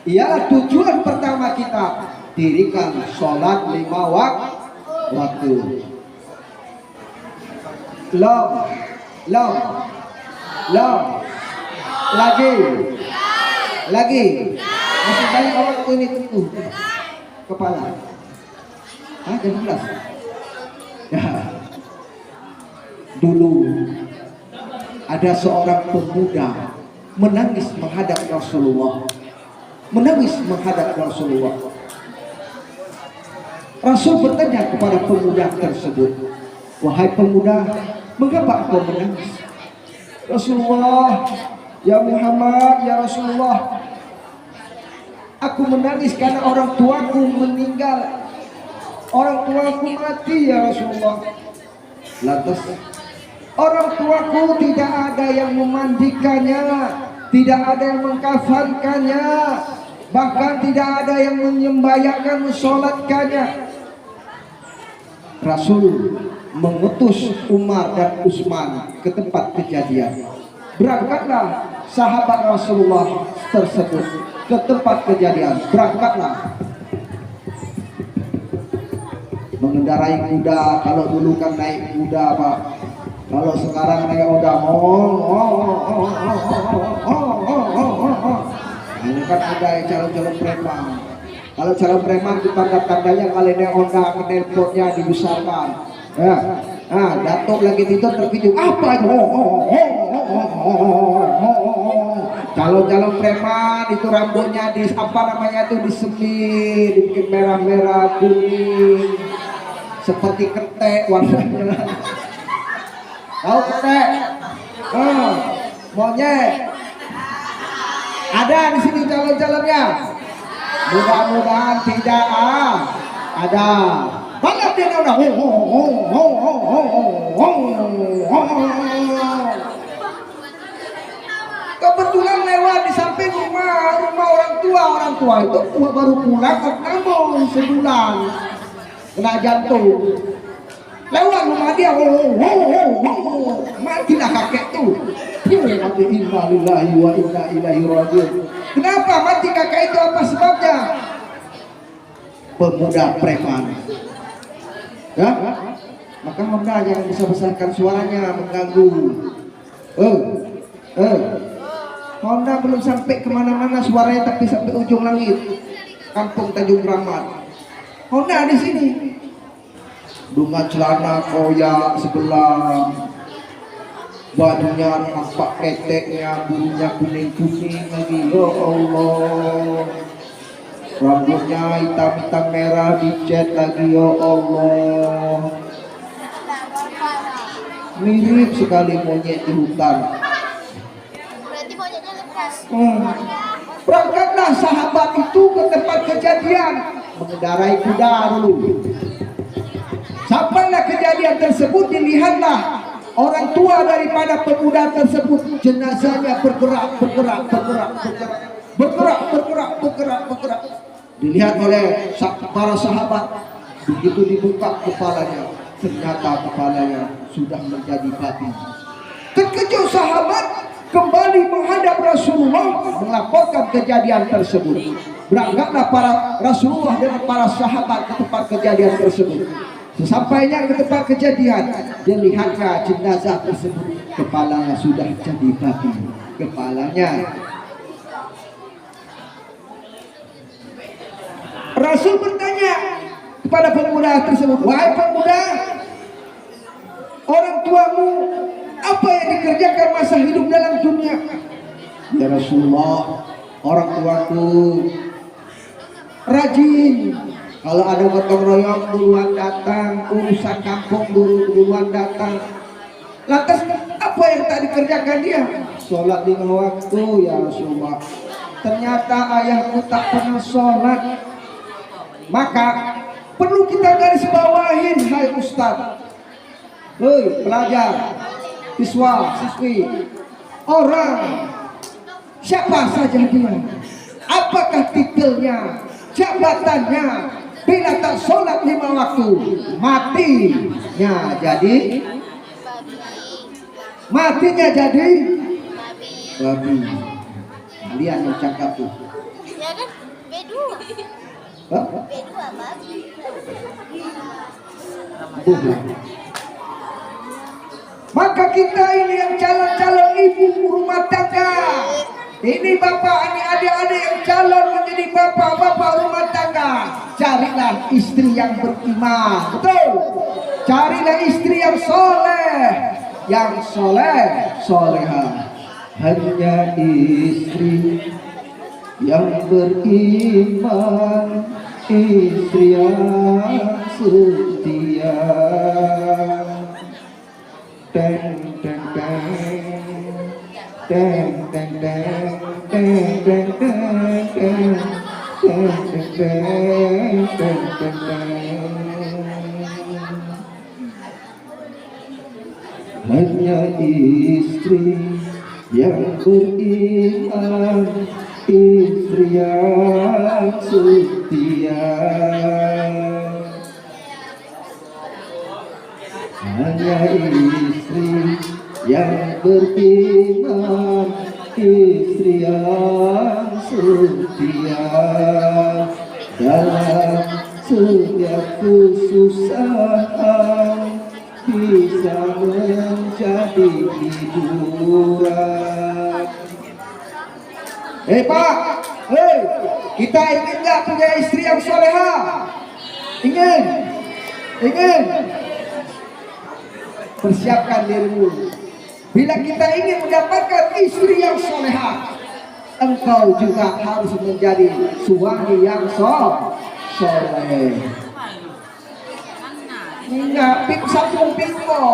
ialah tujuan pertama kita, dirikan sholat 5 waktu. Long. Lagi. Masih banyak orang ini tuh kepala. Jam 11. Ya. Dulu ada seorang pemuda menangis menghadap Rasulullah. Rasul bertanya kepada pemuda tersebut, wahai pemuda, mengapa engkau menangis? Rasulullah, ya Muhammad, ya Rasulullah, aku menangis karena orang tuaku meninggal. orang tuaku mati ya Rasulullah. Lantas orang tuaku tidak ada yang memandikannya, tidak ada yang mengkafankannya, bahkan tidak ada yang menyembahyangkan, mensolatkannya. Rasul mengutus Umar dan Utsman ke tempat kejadian. Berangkatlah sahabat Rasulullah tersebut ke tempat kejadian. Berangkatlah mengendarai kuda. Kalau dulu kan naik kuda Pak, kalau sekarang naik odang. Ini kan ada yang calon-calon preman. Kalau calon preman itu tanda-tandanya kalau naik Honda knalpotnya dibesarkan. Ya, nah datuk lagi itu terkejut. Apa itu? Calon-calon preman itu rambutnya di apa namanya itu disemir, dibikin merah-merah kuning, seperti ketek warnanya. Tahu ketek? Monyet. Ada di sini calon-calonnya. Mudah-mudahan tidak ada. Banyak dia udah. Kebetulan lewat di samping rumah orang tua itu baru pulang ke kampung sebulan kena jantung. Lewat rumah dia, matilah kakek tuh. Inna lillahi wa inna ilaihi rajiun. Kenapa mati kakek itu? Apa sebabnya? Pemuda preman. Ya? Maka Honda jangan besar-besarkan suaranya, mengganggu. Honda belum sampai kemana-mana suaranya, tapi sampai ujung langit. Kampung Tanjung Kramat. Honda di sini. Dengan celana koyak sebelah, bajunya nampak keteknya, bulunya kuning-kuning lagi. Ya Allah. Rambutnya hitam-hitam merah dicat lagi. Ya Allah. Mirip sekali monyet di hutan. Berarti monyetnya lepas. Berangkatlah sahabat itu ke tempat kejadian, mengendarai kuda dulu. Sampailah kejadian tersebut, dilihatlah orang tua daripada pemuda tersebut, jenazahnya bergerak. Dilihat oleh para sahabat. Begitu dibuka kepalanya, ternyata kepalanya sudah menjadi babi. Terkejut sahabat, kembali menghadap Rasulullah melaporkan kejadian tersebut. Berangkatlah para Rasulullah dan para sahabat ke tempat kejadian tersebut. Sesampainya ke tempat kejadian, dilihatnya jenazah tersebut, kepalanya sudah jadi babi. Kepalanya. Rasul bertanya kepada pemuda tersebut, wahai pemuda, orang tuamu apa yang dikerjakan masa hidup dalam dunia? Ya Rasulullah, orang tuaku rajin. Kalau ada gotong royong duluan datang, urusan kampung duluan datang. Lantas apa yang tak dikerjakan dia? Sholat 5 waktu ya Rasulullah. Ternyata ayahku tak pernah sholat. Maka perlu kita garis bawahin, hai Ustaz. Hei pelajar, siswa, siswi, orang siapa saja dia, apakah titelnya, jabatannya, bila tak sholat 5 waktu, matinya jadi babi. Kalian yang cakap tuh. Ya kan? B2. Hah? B2 babi. Maka kita ini yang calon-calon ibu rumah tangga, ini bapak, ini adik-adik yang calon menjadi bapak-bapak rumah tangga, carilah istri yang beriman, betul. Carilah istri yang solehah. Hanya istri yang beriman, istri yang setia. Teng teng teng teng teng teng teng teng teng teng teng teng teng teng teng. hanya istri yang beriman, istri yang setia. Hanya istri yang beriman, istri yang setia, dalam setiap kesusahan bisa menjadi hiburan. Pak, kita ingin nggak punya istri yang soleha? Ingin? Persiapkan dirimu. Bila kita ingin mendapatkan istri yang soleha, engkau juga harus menjadi suami yang soleh. Enggak, sambung pintu.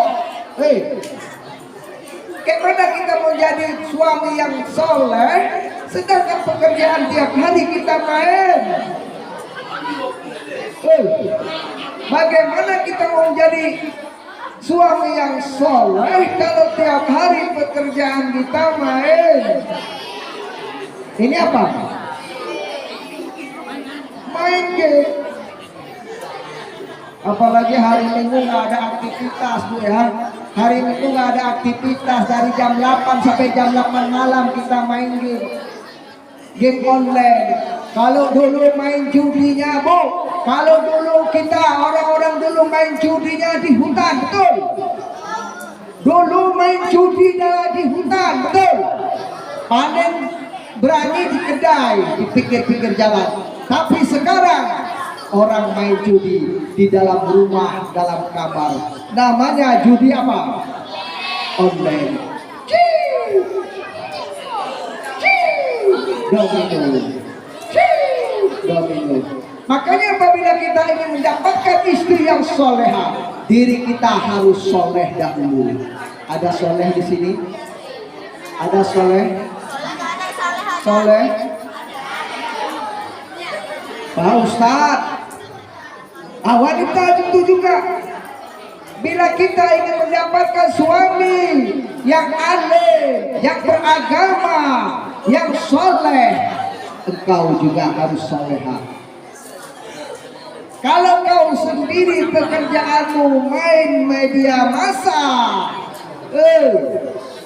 Bagaimana kita menjadi suami yang soleh, sedangkan pekerjaan tiap hari kita main? Bagaimana kita mau menjadi suami yang soleh kalau tiap hari pekerjaan kita main? Ini apa? Main game. Apalagi hari Minggu nggak ada aktivitas, Bu ya. Hari Minggu nggak ada aktivitas, dari jam 8 sampai jam 8 malam kita main game online. Kalau dulu main judinya, Bu, kalau dulu kita orang-orang dulu main judinya di hutan, betul? Dulu main judinya di hutan, betul? Panen berani di kedai, di pinggir-pinggir jalan. Tapi sekarang orang main judi di dalam rumah, dalam kamar. Namanya judi apa? Online. Domino. Makanya apabila kita ingin mendapatkan istri yang soleha, diri kita harus soleh dahulu. Ada soleh di sini? Ada soleh? Soleh? Pak Ustaz, wanita itu juga. Bila kita ingin mendapatkan suami yang alim, yang beragama, yang soleh, engkau juga harus soleha. Kalau kau sendiri pekerjaanmu main media massa,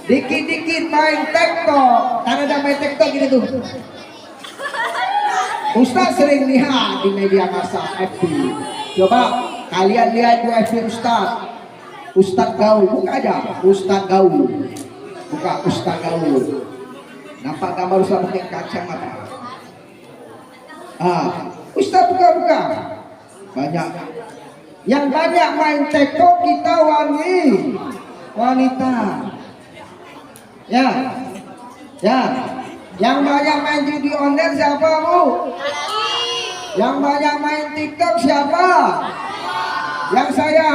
dikit-dikit main TikTok, karena ada main TikTok gitu tuh. Ustaz sering lihat di media massa FB. Coba kalian lihat di FB Ustaz Gaul, buka aja Ustaz Gaul, buka Ustaz Gaul. Nampak gambar Ustaz pakai kacamata. Ustaz buka. Banyak. Yang banyak main TikTok kita wanita. Ya. Yang banyak main judi online siapa, Bu? Yang banyak main TikTok siapa? Yang saya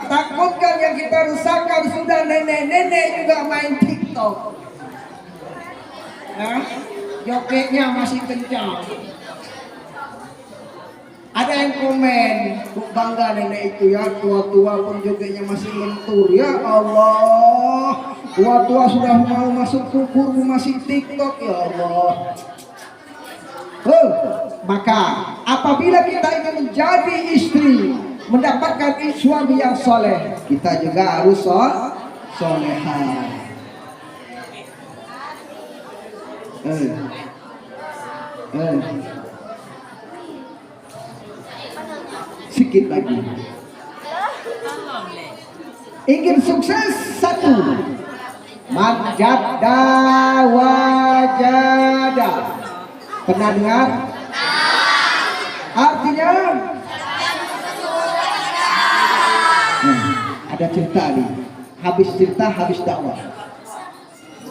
takutkan, yang kita rusakkan, sudah nenek-nenek juga main TikTok. Ya, jogetnya masih kencang. Ada yang komen, bangga nenek itu ya, tua-tua pun jogetnya masih lentur. Ya Allah, tua-tua sudah mau masuk kubur masih TikTok, ya Allah. Maka apabila kita ingin menjadi istri, mendapatkan suami yang soleh, kita juga harus soleha. Sikit lagi. Ingin sukses, satu, majada wajada. Pernah dengar? Artinya ada cerita nih. Habis cerita, habis dakwah.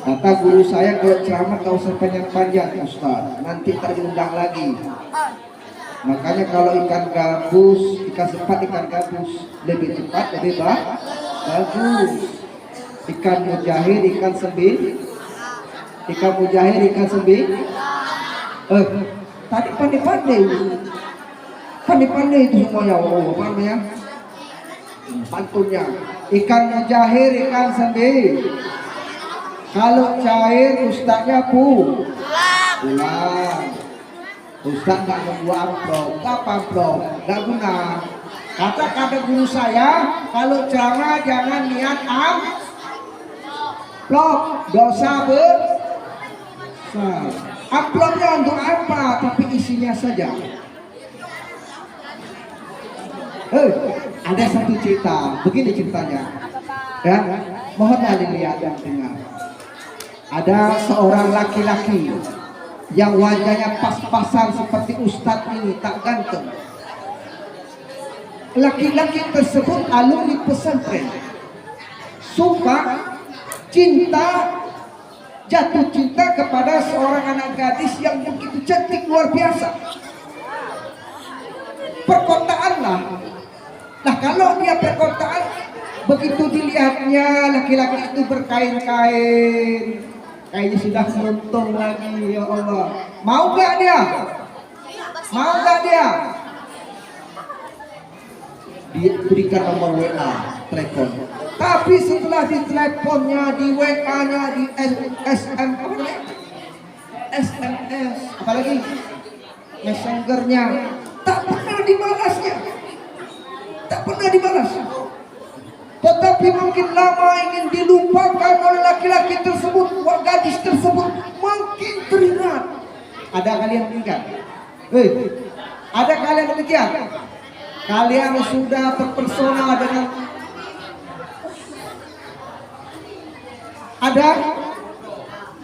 Kata guru saya, kalau ceramah kau usah panjang-panjang Ustaz, nanti tak diundang lagi. Makanya kalau ikan sepat ikan gabus lebih cepat, lebih bagus. Ikan mujahid, ikan sembi. Tadi pandai-pandai itu semua, ya Allah, pandai ya. Pantunnya, ikan mujahir, ikan sendi. Kalau cair, ustaznya pulang. Ustaz nggak nunggu amplop, apa amplop? Nggak guna. Kata guru saya, kalau ceramah jangan niat amplop, dosa besar. Amplopnya untuk apa? Tapi isinya saja. Ada satu cerita, begini ceritanya. Ya, mohonlah dilihat dan dengar. Ada seorang laki-laki yang wajahnya pas-pasan seperti ustadz ini, tak ganteng. Laki-laki tersebut alumni pesantren, suka jatuh cinta kepada seorang anak gadis yang begitu cantik luar biasa. Perkotaan lah. Nah kalau dia perkotaan, begitu dilihatnya laki-laki itu berkain-kain, kayaknya sudah untung lagi, ya Allah. Mau gak dia? Mau gak dia? Diberikan nomor WA, telepon. Tapi setelah di teleponnya, di WA-nya, di SMS, apalagi Messenger-nya, tak pernah dibalasnya. Tak pernah dibalas. Tetapi makin lama ingin dilupakan oleh laki-laki tersebut, gadis tersebut makin teringat. Ada kalian demikian? Ada kalian demikian? Kalian sudah terpersona dengan ada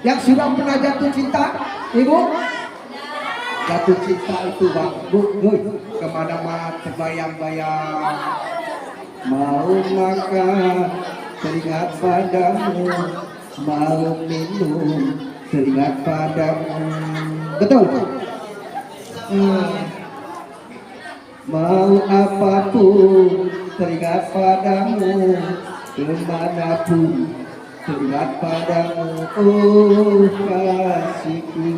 yang sudah pernah jatuh cinta, ibu? Jatuh cinta itu bang, bu, kemana-mana terbayang-bayang. Mau makan, teringat padamu. Mau minum, teringat padamu. Betul? Mau apapun, teringat padamu. Kemanapun, teringat padamu. Oh kasihku.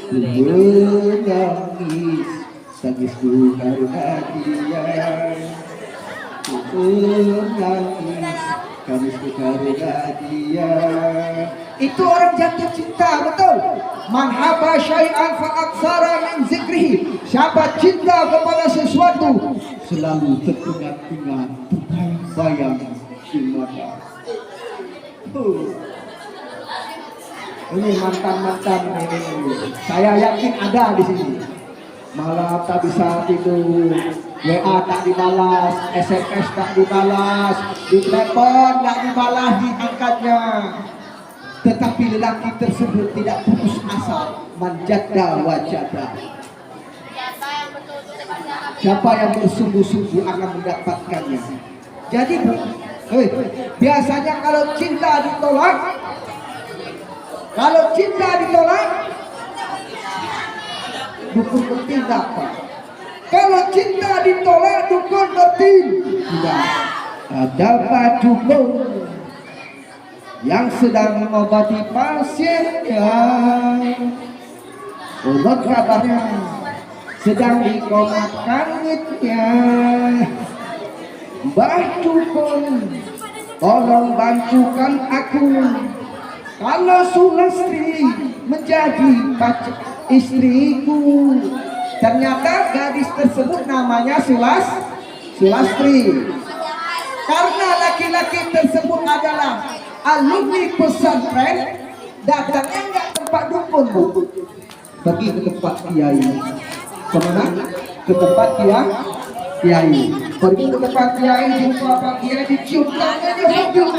Menangis, tangisku karena dia. Menangis, tangisku karena dia. Itu orang jatuh cinta, betul? Man haba syai'an fa'aksara min zikrihi. Siapa cinta kepada sesuatu, selalu teringat-ingat, terbayang-bayang di mata. Ini mantan-mantan ini. Saya yakin ada di sini. Malam tak bisa tidur, WA tak dibalas, SMS tak dibalas, di telepon tak dibalas, diangkatnya. Tetapi lelaki tersebut tidak putus asa, manjada wajada. Siapa yang bersungguh-sungguh akan mendapatkannya. Jadi biasanya kalau cinta ditolak, dukun bertindak, Pak. Kalau cinta ditolak, dukun bertindak. Ada Pak dukun yang sedang mengobati pasiennya. Obat kabarnya sedang dikomat-kamitnya. Mbah dukun, tolong bantukan aku. Kalau Sulastri menjadi istriku. Ternyata gadis tersebut namanya Sulastri. Karena laki-laki tersebut adalah alumni pesantren, datangnya enggak tempat dukun, Bu. Pergi ke tempat kiai. Kemana? Ke tempat kiai. Pergi ke tempat kiai, jumpa Pak Kiai, dicium tangannya, dia